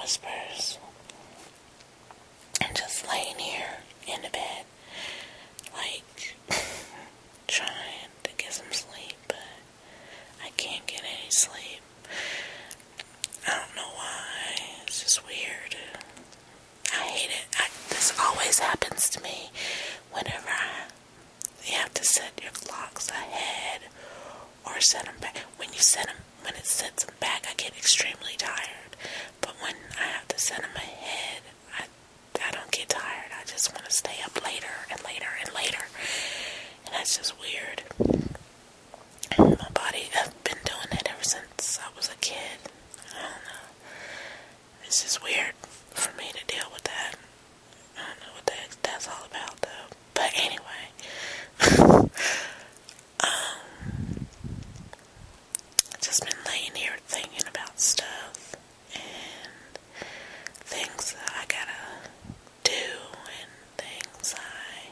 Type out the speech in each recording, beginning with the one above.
whispers. I'm just laying here in the bed, like, trying to get some sleep, but I can't get any sleep. I don't know why. It's just weird. I hate it. This always happens to me whenever you have to set your clocks ahead or set them back. When it sets them back, I get extremely tired. But when I have to set them ahead, I don't get tired. I just want to stay up later and later and later. And that's just weird. My body, I've been doing it ever since I was a kid. I don't know. It's just weird for me to deal with that. I don't know what that's all about, though. But anyway, just been laying here thinking about stuff and things that I gotta do and things I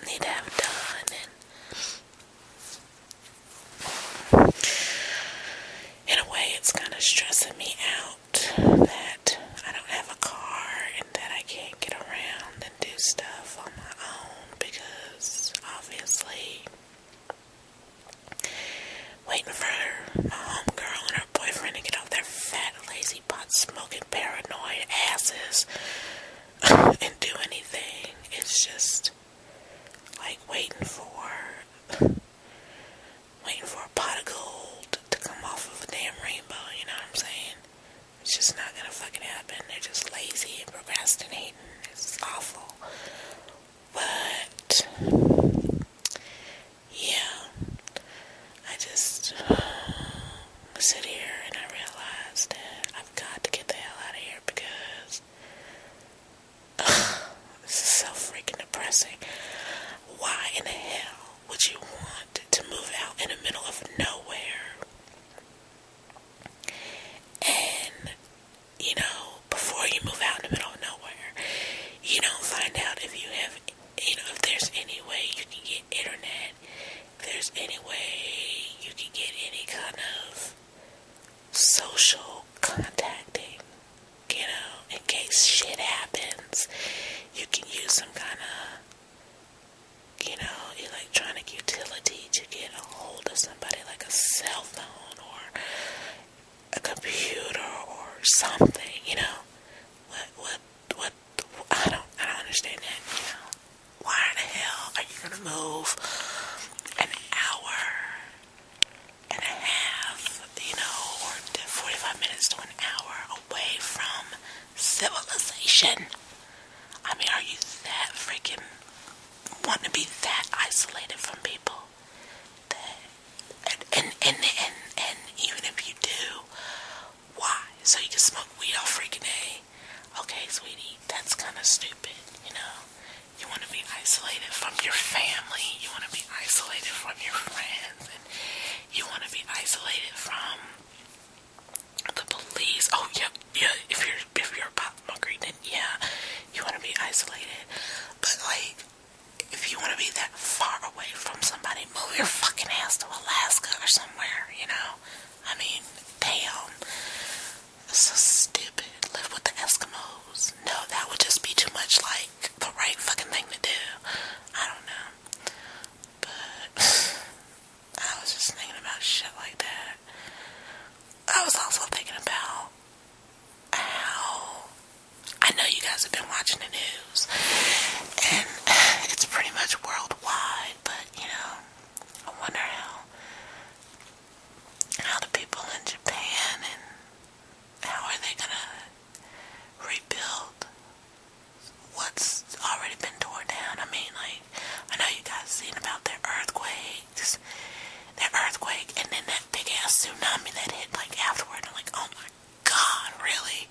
need to have done, and in a way it's kind of stressing me out that I don't have a car and that I can't get around and do stuff on my own, because obviously waiting for my homegirl and her boyfriend to get off their fat, lazy, pot-smoking, paranoid asses and do anything. It's just like waiting for a pot of gold to come off of a damn rainbow, you know what I'm saying? It's just not gonna fucking happen. They're just lazy and procrastinating. It's awful. But yeah, I just sit here and I realize that I've got to get the hell out of here, because this is so freaking depressing. Why in the hell would you want to move out in the middle of nowhere? And, you know, before you move out in the middle of nowhere, you don't find out if you have, you know, if there's any way you can get internet, if there's any way you can get any kind of social contacting, you know, in case shit happens. You can use some kind of, you know, electronic utility to get a hold of somebody, like a cell phone or a computer or something, you know. What, I don't understand that, you know. Why the hell are you gonna move an hour and a half, you know, or 45 minutes to an hour away from civilization? I mean, are you that freaking want to be that isolated from people? And even if you do, why? So you can smoke weed all freaking day? Okay, sweetie, that's kind of stupid, you know? You want to be isolated from your family, you want to be isolated from your friends, and you want to be isolated from the police. Oh, yeah, if you're a pot smoker, then yeah, you want to be isolated. But, like, if you want to be that far away from somebody, move your fucking ass to Alaska or somewhere, you know? I mean, damn. That's so stupid. Live with the Eskimos. No, that would just be too much like the right fucking thing to do. I don't know. But I was just thinking about shit like that. I was also thinking about how, I know you guys have been watching the news, and it's pretty much worldwide, but, you know, I wonder how the people in Japan, and how are they gonna rebuild what's already been torn down? I mean, like, I know you guys seen about their earthquakes, and then that big ass tsunami that hit, like, afterward, and like, oh my god, really?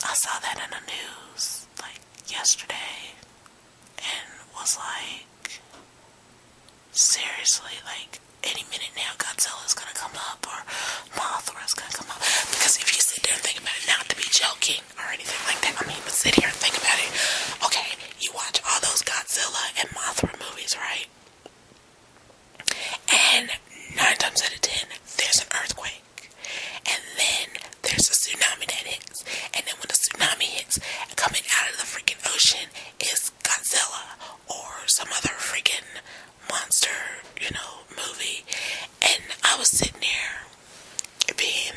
I saw that in the news, like, yesterday, and was like, seriously, like, any minute now Godzilla's gonna come up, or Mothra's gonna come up. Because if you sit there and think about it, not to be joking or anything like that, I mean, but sit here and think about it. Okay, you watch all those Godzilla and Mothra movies, right? And 9 times out of 10, there's an earthquake. And then there's a tsunami that hits. And then when the tsunami hits, coming out of the freaking ocean is Godzilla or some other freaking monster, movie. And I was sitting there being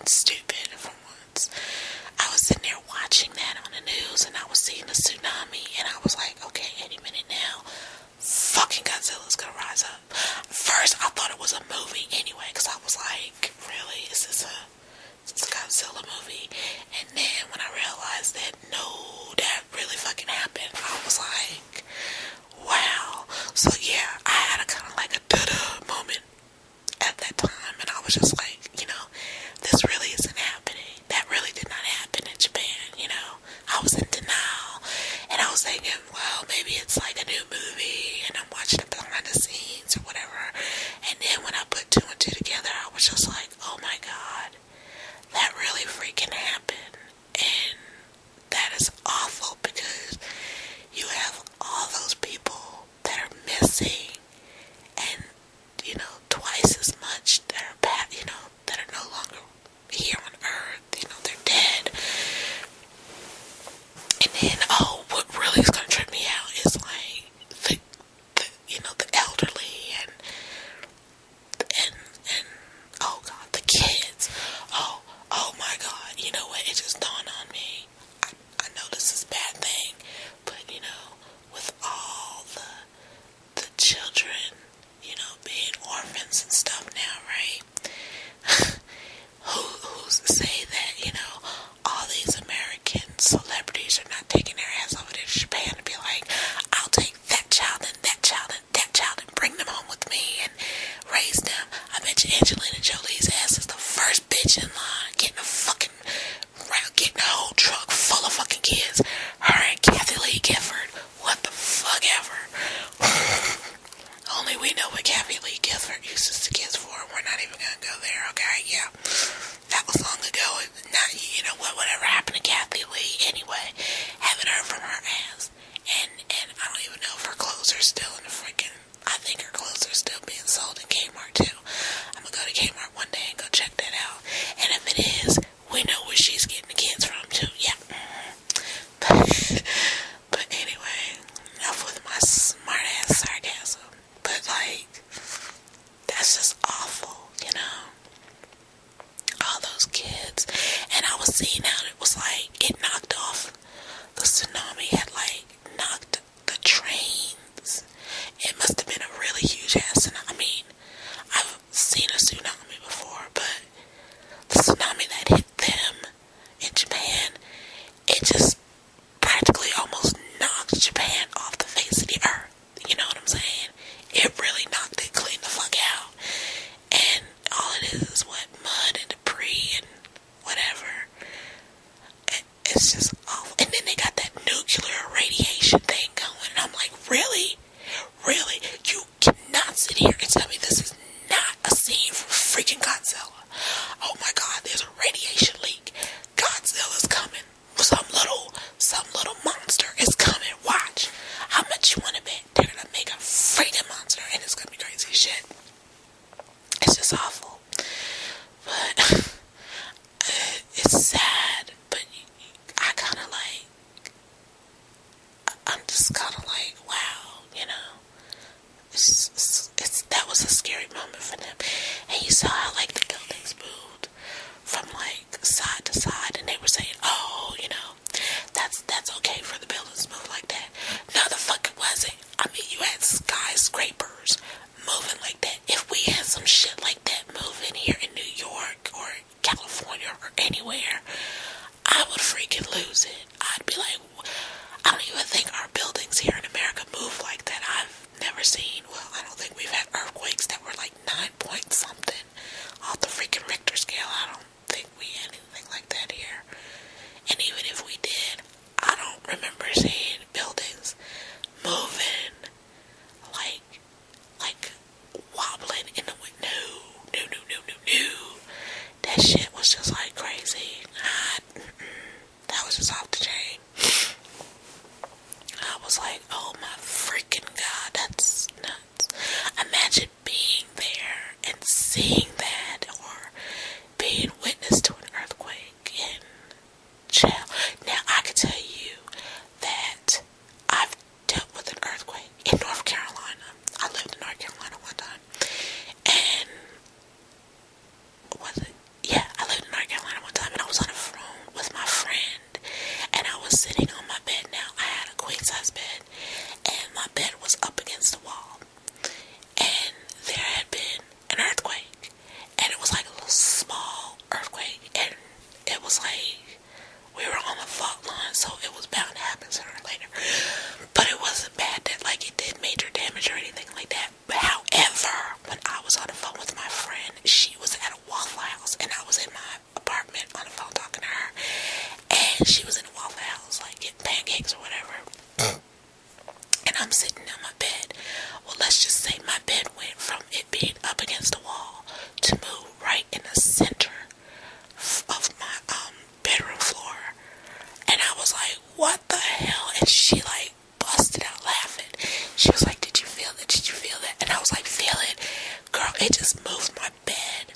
stupid for once. I was sitting there watching that on the news, and I was seeing the tsunami, and I was like, okay, any minute now, fucking Godzilla's gonna rise up. First, I thought it was a movie anyway, because I was like, really, is this a Godzilla movie? And then when I realized that, no, that really fucking happened, I was like, wow. So yeah, I had a kind of like a da-da moment at that time, and I was just like, this really isn't happening. That really did not happen in Japan, I was in denial, and I was thinking, well, maybe it's like a new movie, and I'm watching it behind the scenes or whatever. And then when I put two and two together, I was just like, oh my god, that really freaking happened, and that is awful, because you have all those people that are missing, and twice as much that are bad, that are no longer here on Earth, they're dead. And then, what really is gonna trip me out is like the elderly and oh god, the kids. Oh my god, you know what? It just dawned on me. I know this is a bad thing, but with all the children, being orphans and stuff now, right? Who's to say that, all these American celebrities are not taking their ass over there to Japan to be like, I'll take that child and that child and that child and bring them home with me and raise them. I bet you Angelina Jolie's ass is the first bitch in line getting getting a whole truck full of fucking kids. Her and Kathy Lee Gifford. What the fuck ever. Only we know what Kathy Lee Gifford uses the kids for. We're not even gonna go there, okay? Yeah. That was long ago. Not, whatever happened to Kathy Lee anyway. Haven't heard from her ass. And I don't even know if her clothes are still in the freaking, I think her clothes are still being sold in Kmart too. I'm gonna go to Kmart one day and go check that out. And if it is, we know where she's getting the kids from too. Yeah. But anyway, enough with my smart ass sarcasm. But like, that's just awful, all those kids. And I was seeing how it was like, it knocked off, the tsunami had like knocked the trains. It must have been a really huge ass tsunami. I mean, I've seen a tsunami before, but the tsunami that hit them in Japan, it just practically almost knocked Japan off the face of the earth. You know what I'm saying? It really knocked it clean the fuck out. And all it is what? Mud and debris and whatever. It's just awful. And then they got that nuclear radiation thing going. And I'm like, really? Really? You cannot sit here and tell me this is not a scene from freaking Godzilla. Oh my god, there's a radiation leak. Godzilla's coming. Some little monster is coming. Watch. How much you want to bet they're gonna make a freaking monster, and it's gonna be crazy as shit. It's just awful. But it's sad. But I kind of like, I'm just kind of like, wow, that was a scary moment for them. And you saw how like the buildings moved from like side to side, and they were saying, oh, that's okay for the buildings to move like that. No, the fuck it wasn't. I mean, you had skyscrapers moving like that. If we had some shit like that moving here in New York or California or anywhere, I would freaking lose it. I'd be like, I don't even think our buildings here in America move like that. I've never seen, well, I don't think we've had earthquakes that were like 9 point something. it just moved my bed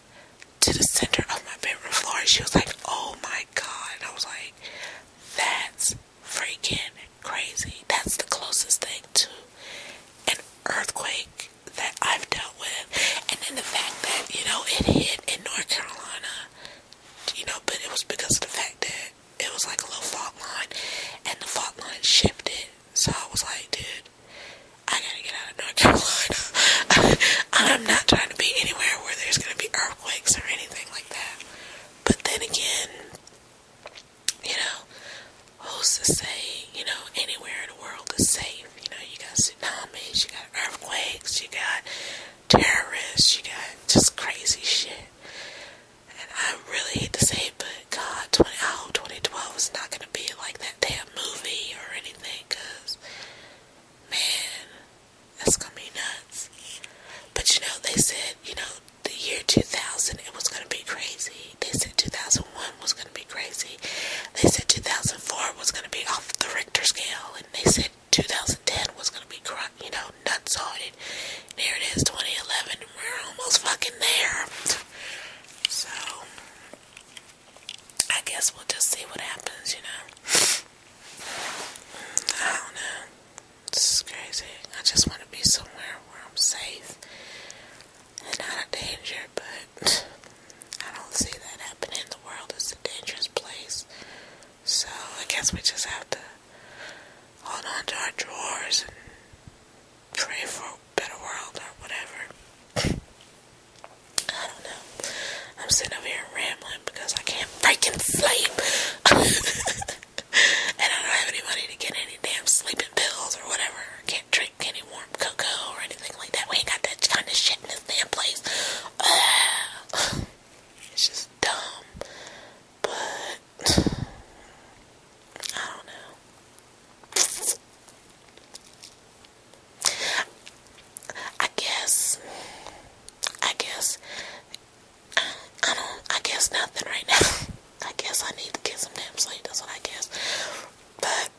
to the center of my bedroom floor. And she was like, oh my God. And I was like, that's freaking crazy. That's the closest thing to an earthquake that I've dealt with. And then the fact that, it hit in North Carolina, but it was because of the fact that it was like a little fault line, and the fault line shifted. So I was like, dude, I gotta get out of North Carolina. I'm not trying to be anywhere where there's gonna be earthquakes or anything like that. But then again, who's to say, anywhere in the world is safe? You got tsunamis, you got earthquakes, you got terrorists, you got just crazy shit. And I really hate to say it, but God, 2012 is not gonna be like that damn movie or anything, cause, man, that's gonna be nuts. But they said, the year 2000, it was gonna be crazy. They said 2001 was gonna be crazy. They said 2004 was gonna be off the Richter scale, and they said 2010 was gonna be, nuts on it. There it is, 2011, and we're almost fucking there. So, I guess we'll just see what happens, I don't know. This is crazy. I just want to be somewhere where I'm safe and out of danger, but I don't see that happening. The world is a dangerous place. So, I guess we just have to hold on to our drawers and pray for a better world or whatever. I don't know. I'm sitting over here rambling because I can't freaking sleep. And I don't have any money to get any damn sleeping pills or whatever. I can't drink any warm cocoa or anything like that. We ain't got that kind of shit in this damn place. It's just dumb. But I don't know. I guess nothing right now. I guess I need to get some damn sleep. That's what I guess. But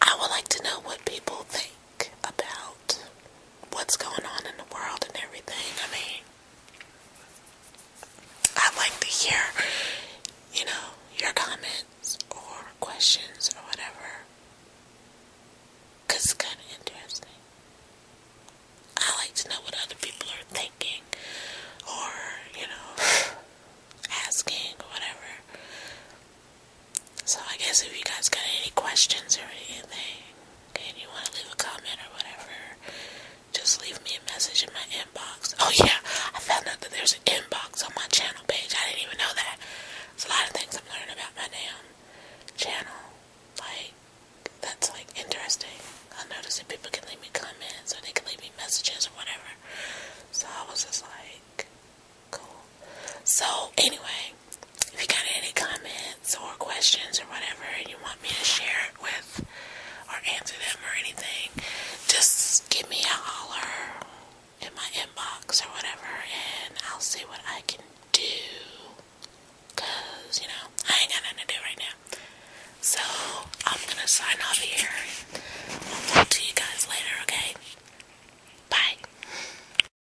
I would like to know what people think about what's going on in the world and everything. I mean, I'd like to hear, your comments or questions or whatever. Because it's kind of interesting. I like to know what other people are thinking or, asking or whatever. So I guess if you guys got any questions or anything and you want to leave a comment or whatever, just leave me a message in my inbox. Oh yeah, I found out that there's an inbox on my channel page. I didn't even know that. There's a lot of things I'm learning about my damn channel. That's interesting. I noticed that people can leave me comments or they can leave me messages or whatever. So I was just like, cool. So anyway, if you got any comments or questions or whatever and you want me to share it with or answer them or anything, just give me a holler in my inbox or whatever and I'll see what I can do. Because, I ain't got nothing to do right now. So, I'm going to sign off here. I'll talk to you guys later, okay?